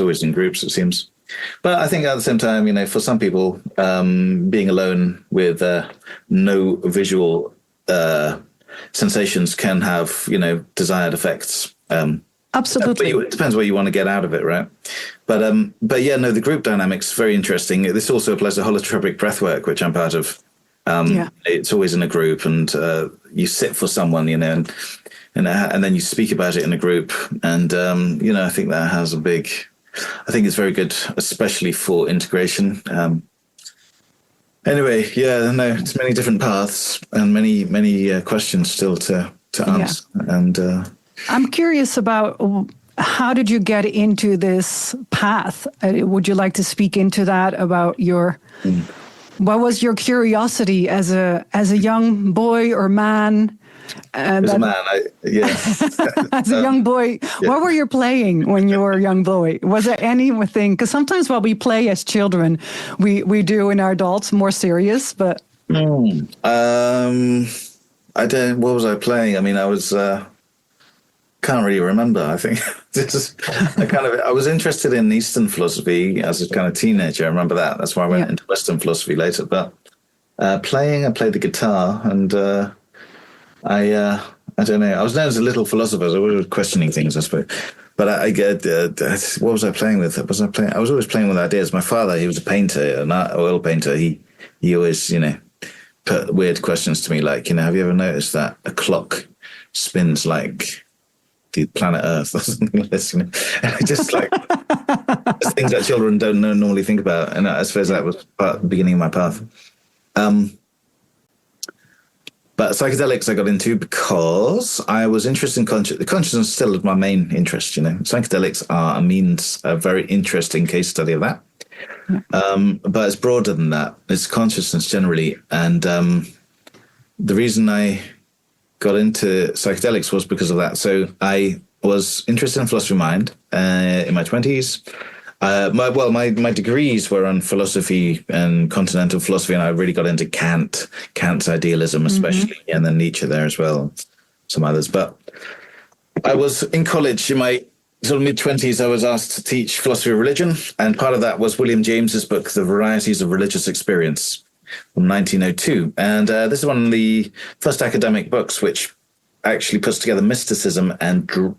always in groups, it seems. But I think at the same time, for some people, being alone with no visual sensations can have, desired effects. Absolutely. It depends what you want to get out of it, right? But the group dynamics very interesting. This also applies to holotropic breathwork, which I'm part of. It's always in a group, and you sit for someone, and then you speak about it in a group, and I think that has I think it's very good, especially for integration. It's many different paths and many questions still to answer, and. I'm curious about how did you get into this path? Would you like to speak into that about what was your curiosity as a young boy or man? As a man, as a young boy, what were you playing when you were a young boy? Was there anything? Because sometimes what we play as children, we do in our adults more serious, but. I don't. What was I playing? I mean, I was. Can't really remember. I think I was interested in Eastern philosophy as a kind of teenager. I remember that. That's why I went into Western philosophy later. But I played the guitar, and I don't know. I was known as a little philosopher. I was always questioning things, I suppose. But what was I playing with? I was always playing with ideas. My father, he was a painter, an oil painter. He always, put weird questions to me, like, have you ever noticed that a clock spins like the planet Earth or something like this, And just like things that children don't normally think about. And I suppose that was the beginning of my path. But psychedelics I got into because I was interested in consciousness. Still is my main interest, Psychedelics are a very interesting case study of that. But it's broader than that. It's consciousness generally. And the reason I got into psychedelics was because of that. So I was interested in philosophy of mind in my 20s. My degrees were on philosophy and continental philosophy, and I really got into Kant's idealism especially, and then Nietzsche there as well, some others. But I was in college in my sort of mid-20s. I was asked to teach philosophy of religion, and part of that was William James's book, The Varieties of Religious Experience, from 1902. And this is one of the first academic books which actually puts together mysticism and drugs,